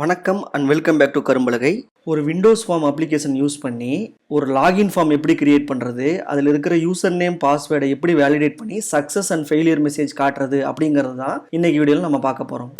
வணக்கம் and welcome back to கரும்பலகை. ஒரு Windows form application use பண்ணி ஒரு லாகின் ஃபார்ம் எப்படி கிரியேட் பண்ணுறது, அதில் இருக்கிற யூசர் நேம் பாஸ்வேர்டை எப்படி வேலிடேட் பண்ணி சக்ஸஸ் அண்ட் ஃபெயிலியர் மெசேஜ் காட்டுறது அப்படிங்கிறது தான் இன்றைக்கி வீடியோவில் நம்ம பார்க்க போகிறோம்.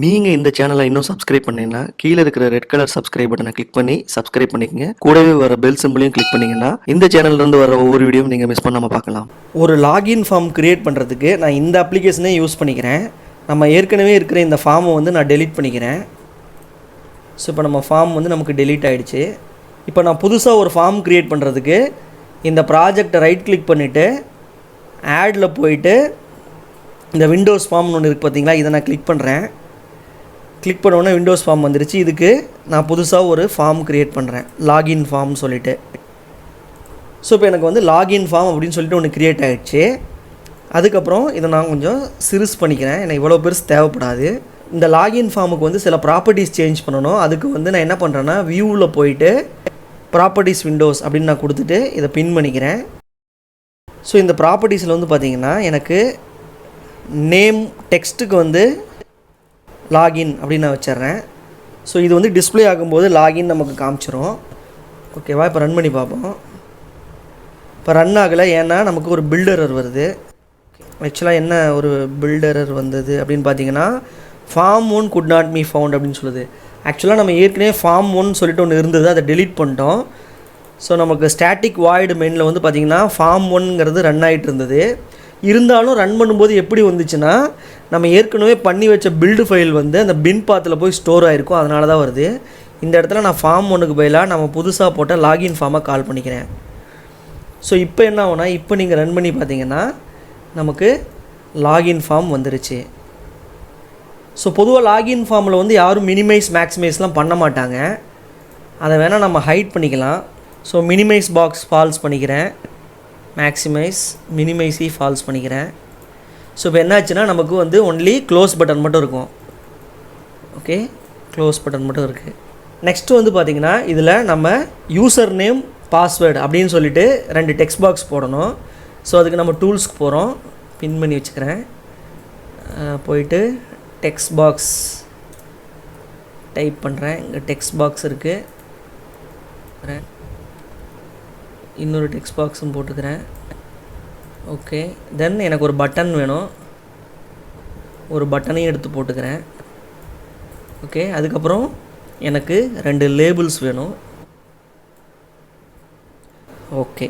நீங்கள் இந்த சேனலை இன்னும் சப்ஸ்கிரைப் பண்ணீங்கன்னா கீழே இருக்கிற ரெட் கலர் சப்ஸ்கிரைப் பட்டனை கிளிக் பண்ணி சப்ஸ்கிரைப் பண்ணிக்கங்க. கூடவே வர பெல் சிம்பிளையும் கிளிக் பண்ணிங்கன்னா இந்த சேனல்லேருந்து வர ஒவ்வொரு வீடியோவும் நீங்கள் மிஸ் பண்ணாமல் பார்க்கலாம். ஒரு லாகின் ஃபார்ம் கிரியேட் பண்ணுறதுக்கு நான் இந்த அப்ளிகேஷனே யூஸ் பண்ணிக்கிறேன். நம்ம ஏற்கனவே இருக்கிற இந்த ஃபார்மை நான் டெலீட் பண்ணிக்கிறேன். ஸோ இப்போ நம்ம ஃபார்ம் நமக்கு டெலீட் ஆகிடுச்சு. இப்போ நான் புதுசாக ஒரு ஃபார்ம் கிரியேட் பண்ணுறதுக்கு இந்த ப்ராஜெக்டை ரைட் கிளிக் பண்ணிவிட்டு ஆடில் போயிட்டு இந்த விண்டோஸ் ஃபார்ம்னு ஒன்று இருக்குது பார்த்தீங்களா, இதை நான் கிளிக் பண்ணுறேன். கிளிக் பண்ணோன்னே விண்டோஸ் ஃபார்ம் வந்துருச்சு. இதுக்கு நான் புதுசாக ஒரு ஃபார்ம் க்ரியேட் பண்ணுறேன், லாகின் ஃபார்ம் சொல்லிவிட்டு. ஸோ இப்போ எனக்கு லாகின் ஃபார்ம் அப்படின்னு சொல்லிட்டு ஒன்று க்ரியேட் ஆகிடுச்சு. அதுக்கப்புறம் இதை நான் கொஞ்சம் சிறுஸ் பண்ணிக்கிறேன், எனக்கு இவ்வளோ பெருசு தேவைப்படாது. இந்த லாகின் ஃபார்முக்கு சில ப்ராப்பர்ட்டிஸ் சேஞ்ச் பண்ணணும். அதுக்கு நான் என்ன பண்ணுறேன்னா வியூவில் போயிட்டு ப்ராப்பர்ட்டிஸ் விண்டோஸ் அப்படின்னு நான் கொடுத்துட்டு இதை பின் பண்ணிக்கிறேன். ஸோ இந்த ப்ராப்பர்ட்டிஸில் பார்த்திங்கன்னா எனக்கு நேம் டெக்ஸ்ட்டுக்கு லாகின் அப்படின்னு நான் வச்சிட்றேன். ஸோ இது டிஸ்பிளே ஆகும்போது லாகின் நமக்கு காமிச்சிரும். ஓகேவா? இப்போ ரன் பண்ணி பார்ப்போம். இப்போ ரன் ஆகலை, ஏன்னா நமக்கு ஒரு பில்டரர் வருது. ஆக்சுவலாக என்ன ஒரு பில்டரர் வந்தது அப்படின்னு பார்த்தீங்கன்னா form 1 could not be found அப்படின்னு சொல்லுது. ஆக்சுவலாக நம்ம ஏற்கனவே ஃபார்ம் 1 சொல்லிட்டு ஒன்று இருந்தது, அதை டெலீட் பண்ணிட்டோம். ஸோ நமக்கு ஸ்டாட்டிக் வாய்டு மெயினில் பார்த்திங்கன்னா ஃபார்ம் 1ங்கிறது ரன் ஆகிட்டு இருந்தது. இருந்தாலும் ரன் பண்ணும்போது எப்படி வந்துச்சுன்னா நம்ம ஏற்கனவே பண்ணி வச்ச பில்டு ஃபைல் அந்த பின் பாத்தில் போய் ஸ்டோர் ஆகிருக்கும், அதனால தான் வருது. இந்த இடத்துல நான் ஃபார்ம் 1க்கு பதிலாக நம்ம புதுசாக போட்ட லாகின் ஃபார்மை கால் பண்ணிக்கிறேன். ஸோ இப்போ என்ன ஆகுனா, இப்போ நீங்கள் ரன் பண்ணி பார்த்தீங்கன்னா நமக்கு லாகின் ஃபார்ம் வந்துருச்சு. ஸோ பொதுவாக லாகின் ஃபார்மில் யாரும் மினிமைஸ் மேக்ஸிமைஸ்லாம் பண்ண மாட்டாங்க. அதை வேணால் நம்ம ஹைட் பண்ணிக்கலாம். ஸோ மினிமைஸ் பாக்ஸ் ஃபால்ஸ் பண்ணிக்கிறேன், மேக்ஸிமைஸ் மினிமைஸி ஃபால்ஸ் பண்ணிக்கிறேன். ஸோ இப்போ என்னாச்சுன்னா நமக்கு ஒன்லி க்ளோஸ் பட்டன் மட்டும் இருக்கும். ஓகே, க்ளோஸ் பட்டன் மட்டும் இருக்குது. நெக்ஸ்ட்டு பார்த்திங்கன்னா இதில் நம்ம யூசர் நேம் பாஸ்வேர்டு அப்படின்னு சொல்லிட்டு 2 டெக்ஸ்ட் பாக்ஸ் போடணும். ஸோ அதுக்கு நம்ம டூல்ஸ்க்கு போகிறோம், பின் பண்ணி வச்சுக்கிறேன். போயிட்டு டெக்ஸ்ட் பாக்ஸ் டைப் பண்ணுறேன். இங்கே டெக்ஸ்ட் பாக்ஸ் இருக்குது, இன்னொரு டெக்ஸ்ட் பாக்ஸும் போட்டுக்கிறேன். ஓகே, தென் எனக்கு ஒரு பட்டன் வேணும், ஒரு பட்டனையும் எடுத்து போட்டுக்கிறேன். ஓகே, அதுக்கப்புறம் எனக்கு 2 லேபிள்ஸ் வேணும். ஓகே,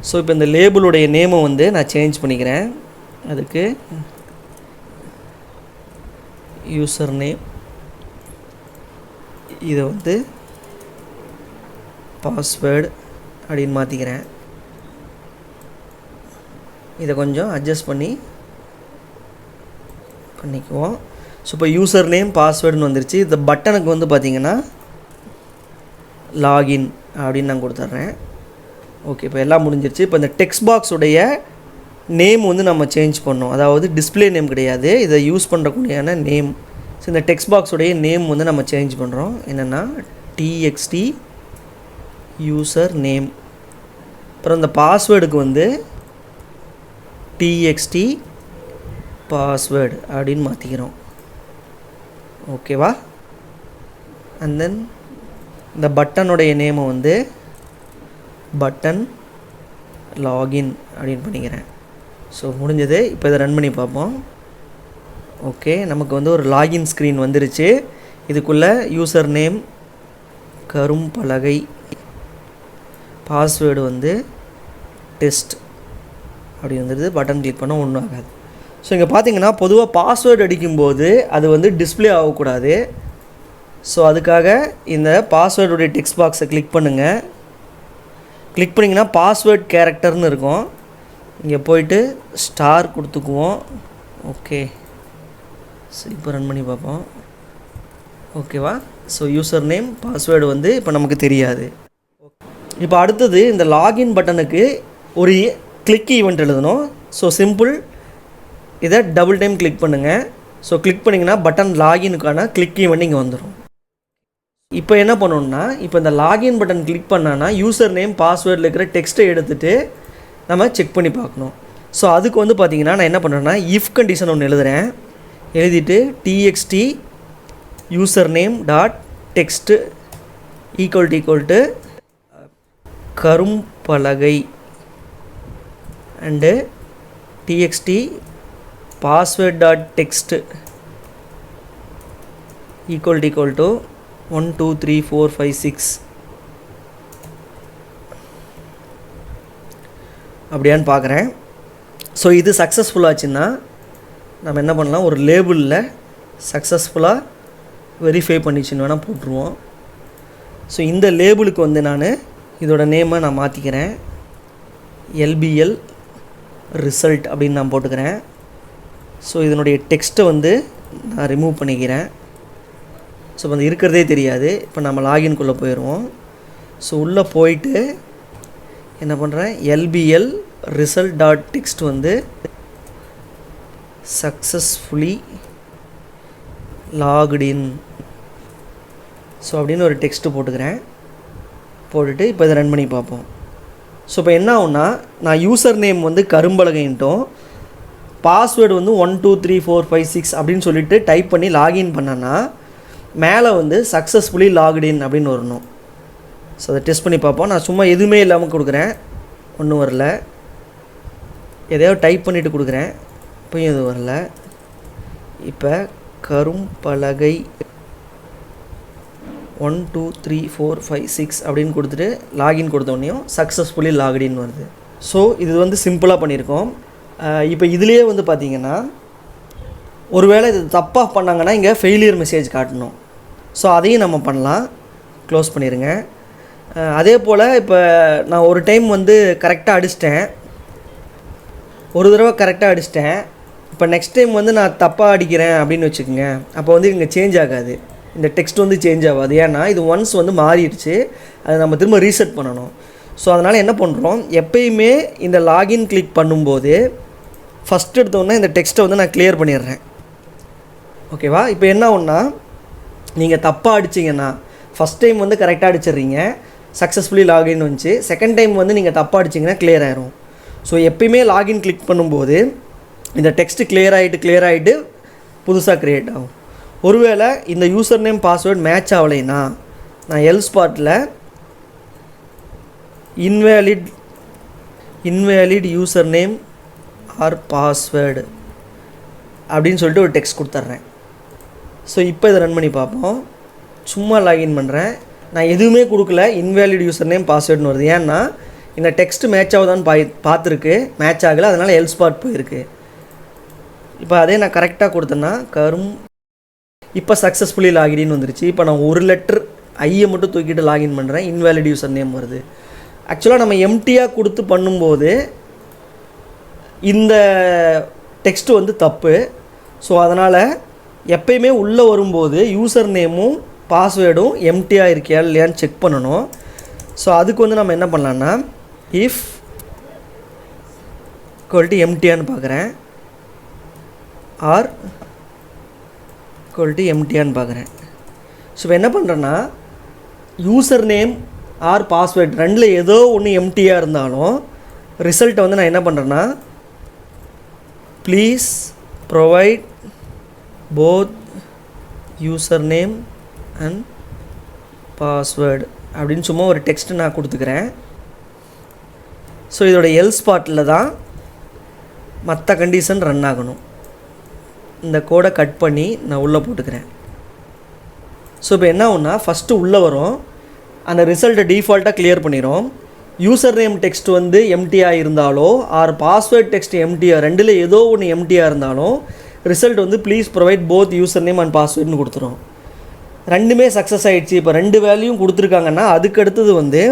ஸோ இப்போ இந்த லேபிளுடைய நேமை நான் சேஞ்ச் பண்ணிக்கிறேன். அதுக்கு யூசர் நேம், இதை பாஸ்வேர்டு அப்படின்னு மாற்றிக்கிறேன். இதை கொஞ்சம் அட்ஜஸ்ட் பண்ணிக்குவோம். ஸோ இப்போ யூசர் நேம் பாஸ்வேர்டுன்னு வந்துருச்சு. இந்த பட்டனுக்கு பார்த்திங்கன்னா லாகின் அப்படின்னு நான் கொடுத்துட்றேன். ஓகே, இப்போ எல்லாம் முடிஞ்சிருச்சு. இப்போ இந்த டெக்ஸ்ட் பாக்ஸுடைய நேம் நம்ம சேஞ்ச் பண்ணோம். அதாவது டிஸ்பிளே நேம் கிடையாது, இதை யூஸ் பண்ணுறக்கூடியான நேம். ஸோ இந்த டெக்ஸ்ட் பாக்ஸுடைய நேம் நம்ம சேஞ்ச் பண்ணுறோம். என்னென்னா txt யூசர் நேம். அப்புறம் இந்த பாஸ்வேர்டுக்கு txt பாஸ்வேர்டு அப்படின்னு மாற்றிக்கிறோம். ஓகேவா? அண்ட் தென் இந்த பட்டனுடைய நேமை பட்டன் லாகின் அப்படின்னு பண்ணிக்கிறேன். ஸோ முடிஞ்சது. இப்போ இதை ரன் பண்ணி பார்ப்போம். ஓகே, நமக்கு ஒரு லாகின் ஸ்க்ரீன் வந்துருச்சு. இதுக்குள்ளே யூசர் நேம் கரும்பலகை, பாஸ்வேர்டு டெஸ்ட் அப்படி வந்துடுது. பட்டன் கிளிக் பண்ணால் ஒன்றும் ஆகாது. ஸோ இங்கே பார்த்தீங்கன்னா பொதுவாக பாஸ்வேர்டு அடிக்கும்போது அது டிஸ்பிளே ஆகக்கூடாது. ஸோ அதுக்காக இந்த பாஸ்வேர்டுடைய டெக்ஸ்ட் பாக்ஸை கிளிக் பண்ணுங்கள். கிளிக் பண்ணிங்கன்னா பாஸ்வேர்ட் கேரக்டர்னு இருக்கும். இங்கே போயிட்டு ஸ்டார் கொடுத்துக்குவோம். ஓகே, ஸோ இப்போ ரன் பண்ணி பார்ப்போம். ஓகேவா? ஸோ யூசர் நேம் பாஸ்வேர்டு இப்போ நமக்கு தெரியாது. இப்போ அடுத்தது இந்த லாகின் பட்டனுக்கு ஒரு கிளிக் ஈவெண்ட் எழுதணும். ஸோ சிம்பிள், இதை டபுள் டைம் கிளிக் பண்ணுங்கள். ஸோ கிளிக் பண்ணிங்கன்னா பட்டன் லாகினுக்கான கிளிக் ஈவெண்ட் இங்கே வந்துடும். இப்போ என்ன பண்ணணும்னா, இப்போ இந்த லாகின் பட்டன் கிளிக் பண்ணான்னா யூசர் நேம் பாஸ்வேர்டில் இருக்கிற டெக்ஸ்ட்டை எடுத்துகிட்டு நம்ம செக் பண்ணி பார்க்கணும். ஸோ அதுக்கு வந்து பார்த்திங்கன்னா நான் என்ன பண்ணுறேன்னா, இஃப் கண்டிஷன் ஒன்று எழுதுகிறேன். எழுதிட்டு txt user name dot text equal to கரும்பலகை and txt password dot text equal to 1 2 3 4 5 6 அப்படியான்னு பார்க்குறேன். ஸோ இது சக்ஸஸ்ஃபுல்லாச்சுன்னா நம்ம என்ன பண்ணலாம், ஒரு லேபிளில் சக்ஸஸ்ஃபுல்லாக வெரிஃபை பண்ணிச்சுன்னு வேணால் போட்டுருவோம். ஸோ இந்த லேபிளுக்கு வந்து நான் இதோட நேமை நான் மாற்றிக்கிறேன். LBL ரிசல்ட் அப்படின்னு நான் போட்டுக்கிறேன். ஸோ இதனுடைய டெக்ஸ்ட்டை வந்து நான் ரிமூவ் பண்ணிக்கிறேன். ஸோ வந்து இருக்கிறதே தெரியாது. இப்போ நம்ம லாகின்குள்ளே போயிடுவோம். ஸோ உள்ளே போயிட்டு என்ன பண்ணுறேன், LBL ரிசல்ட் டாட் டெக்ஸ்ட் வந்து சக்ஸஸ்ஃபுல்லி லாக்டின் ஸோ அப்படின்னு ஒரு டெக்ஸ்ட்டு போட்டுக்கிறேன். போட்டுட்டு இப்போ இதை ரன் பண்ணி பார்ப்போம். ஸோ இப்போ என்ன ஆகும்னா, நான் யூசர் நேம் வந்து கரும்பலகைன்ட்டும் பாஸ்வேர்டு வந்து 1 2 3 4 5 6 அப்படின்னு சொல்லிட்டு டைப் பண்ணி லாகின் பண்ணேன்னா மேலே வந்து சக்ஸஸ்ஃபுல்லி லாக்டின் அப்படின்னு வரணும். ஸோ அதை டெஸ்ட் பண்ணி பார்ப்போம். நான் சும்மா எதுவுமே இல்லாமல் கொடுக்குறேன், ஒன்றும் வரல. எதையாவது டைப் பண்ணிவிட்டு கொடுக்குறேன், இப்போயும் எதுவும் வரல. இப்போ கரும்பலகை 1 2 3 4 5 6 அப்படின்னு கொடுத்துட்டு லாகின் கொடுத்தோடனையும் சக்ஸஸ்ஃபுல்லி லாக்டின் வருது. ஸோ இது வந்து சிம்பிளாக பண்ணியிருக்கோம். இப்போ இதுலேயே வந்து பார்த்திங்கன்னா ஒருவேளை இது தப்பாக பண்ணாங்கன்னா இங்கே ஃபெயிலியர் மெசேஜ் காட்டணும். ஸோ அதையும் நம்ம பண்ணலாம். க்ளோஸ் பண்ணிடுங்க. அதே போல் இப்போ நான் ஒரு டைம் வந்து கரெக்டாக அடிச்சிட்டேன், ஒரு தடவை கரெக்டாக அடிச்சிட்டேன். இப்போ நெக்ஸ்ட் டைம் வந்து நான் தப்பாக அடிக்கிறேன் அப்படின்னு வச்சுக்கோங்க, அப்போ வந்து இங்கே சேஞ்ச் ஆகாது, இந்த டெக்ஸ்ட் வந்து சேஞ்ச் ஆகாது. ஏன்னா இது ஒன்ஸ் வந்து மாறிடுச்சு, அதை நம்ம திரும்ப ரீசெட் பண்ணணும். ஸோ அதனால் என்ன பண்ணுறோம், எப்பயுமே இந்த லாகின் கிளிக் பண்ணும்போது ஃபஸ்ட் எடுத்தோன்னே இந்த டெக்ஸ்ட்டை வந்து நான் கிளியர் பண்ணிடுறேன். ஓகேவா? இப்போ என்ன ஆகும்னா, நீங்கள் தப்பாக அடிச்சிங்கன்னா ஃபஸ்ட் டைம் வந்து கரெக்டாக அடிச்சிடுறீங்க, சக்ஸஸ்ஃபுல்லி லாகின் வந்துச்சு. செகண்ட் டைம் வந்து நீங்கள் தப்பாக அடிச்சிங்கன்னா கிளியர் ஆயிரும். ஸோ எப்பயுமே லாகின் கிளிக் பண்ணும்போது இந்த டெக்ஸ்ட்டு கிளியர் ஆகிட்டு புதுசாக க்ரியேட் ஆகும். ஒருவேளை இந்த யூசர் நேம் பாஸ்வேர்டு மேட்ச் ஆகலைன்னா நான் எல்ஸ் பார்ட்டில் invalid user name or password அப்படின்னு சொல்லிட்டு ஒரு டெக்ஸ்ட் கொடுத்துட்றேன். ஸோ இப்போ இதை ரன் பண்ணி பார்ப்போம். சும்மா லாகின் பண்ணுறேன், நான் எதுவுமே கொடுக்கல, இன்வேலிட் யூசர் நேம் பாஸ்வேர்டுன்னு வருது. ஏன்னா இந்த டெக்ஸ்ட் மேட்ச் ஆகுதான்னு பார்த்துருக்கு, மேட்ச் ஆகலை, அதனால் எல்ஸ் பார்ட் போயிருக்கு. இப்போ அதே நான் கரெக்டாக கொடுத்தேன்னா இப்போ சக்ஸஸ்ஃபுல்லி லாகின் வந்துருச்சு. இப்போ நான் ஒரு லெட்டர் ஐயை மட்டும் தூக்கிட்டு லாகின் பண்ணுறேன், இன்வேலிட் யூசர் நேம் வருது. ஆக்சுவலாக நம்ம எம்டியாக கொடுத்து பண்ணும்போது இந்த டெக்ஸ்ட்டு வந்து தப்பு. ஸோ அதனால் எப்பயுமே உள்ளே வரும்போது யூசர் நேமும் பாஸ்வேர்டும் எம்டியாக இருக்கியா இல்லையான்னு செக் பண்ணணும். ஸோ அதுக்கு வந்து நம்ம என்ன பண்ணலான்னா, இஃப் ஈக்குவல் டு எம்டியான்னு பார்க்குறேன், ஆர் ஈக்குவல் டு எம்டியான்னு பார்க்குறேன். ஸோ இப்போ என்ன பண்ணுறேன்னா, யூசர் நேம் ஆர் பாஸ்வேர்ட் ரெண்டில் ஏதோ ஒன்று எம்டியாக இருந்தாலும் ரிசல்ட்டை வந்து நான் என்ன பண்ணுறேன்னா, please provide both user name and password அப்படின்னு சும்மா ஒரு டெக்ஸ்ட்டு நான் கொடுத்துக்கிறேன். ஸோ இதோட எல்ஸ் பார்ட்டில் தான் மற்ற கண்டிஷன் ரன் ஆகணும். இந்த கோடை கட் பண்ணி நான் உள்ளே போட்டுக்கிறேன். ஸோ இப்போ என்ன ஆகும்னா, ஃபஸ்ட்டு உள்ளே வரும், அந்த ரிசல்ட்டை டிஃபால்ட்டாக கிளியர் பண்ணிடும். யூசர் நேம் டெக்ஸ்ட் வந்து எம்டியாக இருந்தாலோ ஆர் பாஸ்வேர்ட் டெக்ஸ்ட் எம்டியாக ரெண்டில் ஏதோ ஒன்று எம்டியாக இருந்தாலும் ரிசல்ட் வந்து please provide both user name and பாஸ்வேர்டுன்னு கொடுத்துரும். ரெண்டுமே சக்ஸஸ் ஆகிடுச்சு. இப்போ ரெண்டு வேல்யூயும் கொடுத்துருக்காங்கன்னா அதுக்கு அடுத்தது வந்து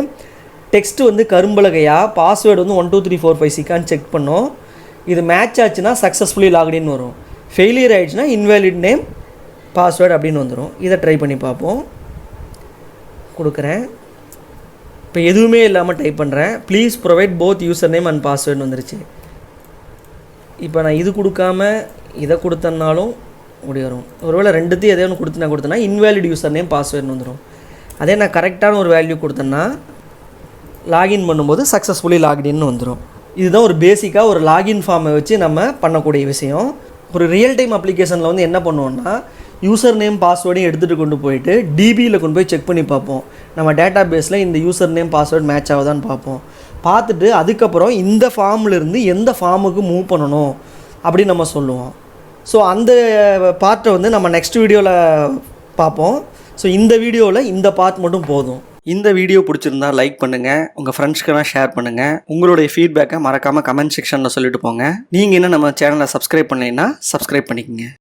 டெக்ஸ்ட்டு வந்து கரும்பலகையாக, பாஸ்வேர்டு வந்து 1 2 3 4 5 6 செக் பண்ணோம். இது மேட்ச் ஆச்சுன்னா சக்ஸஸ்ஃபுல்லி லாக்டின் வரும், ஃபெயிலியர் ஆகிடுச்சுன்னா இன்வேலிட் நேம் பாஸ்வேர்டு அப்படின்னு வந்துடும். இதை ட்ரை பண்ணி பார்ப்போம். கொடுக்குறேன். இப்போ எதுவுமே இல்லாமல் டைப் பண்ணுறேன், please provide both user name and பாஸ்வேர்டுன்னு வந்துருச்சு. இப்போ நான் இது கொடுக்காம இதை கொடுத்தனாலும் முடி வரும். ஒருவேளை ரெண்டுத்தையும் எதோ ஒன்று கொடுத்து நான் கொடுத்தேன்னா இன்வேலிட் யூசர் நேம் பாஸ்வேர்டுன்னு வந்துடும். அதே நான் கரெக்டான ஒரு வேல்யூ கொடுத்தேன்னா லாகின் பண்ணும்போது சக்ஸஸ்ஃபுல்லி லாகின்னு வந்துடும். இதுதான் ஒரு பேசிக்காக ஒரு லாகின் ஃபார்மை வச்சு நம்ம பண்ணக்கூடிய விஷயம். ஒரு ரியல் டைம் அப்ளிகேஷனில் வந்து என்ன பண்ணுவோன்னா யூசர் நேம் பாஸ்வேர்டையும் எடுத்துகிட்டு கொண்டு போயிட்டு டிபியில் கொண்டு போய் செக் பண்ணி பார்ப்போம். நம்ம டேட்டா பேஸில் இந்த யூசர் நேம் பாஸ்வேர்டு மேட்ச் ஆகுதான்னு பார்ப்போம். பார்த்துட்டு அதுக்கப்புறம் இந்த ஃபார்ம்லேருந்து எந்த ஃபார்முக்கு மூவ் பண்ணணும் அப்படின்னு நம்ம சொல்லுவோம். ஸோ அந்த பார்ட்டை வந்து நம்ம நெக்ஸ்ட் வீடியோவில் பார்ப்போம். ஸோ இந்த வீடியோவில் இந்த பார்ட் மட்டும் போதும். இந்த வீடியோ பிடிச்சிருந்தா லைக் பண்ணுங்கள், உங்கள் ஃப்ரெண்ட்ஸ்க்கெல்லாம் ஷேர் பண்ணுங்கள். உங்களுடைய ஃபீட்பேக்கை மறக்காமல் கமெண்ட் செக்ஷனில் சொல்லிட்டு போங்க. நீங்கள் இன்னும் நம்ம சேனலை சப்ஸ்கிரைப் பண்ணலைன்னா சப்ஸ்கிரைப் பண்ணிக்கோங்க.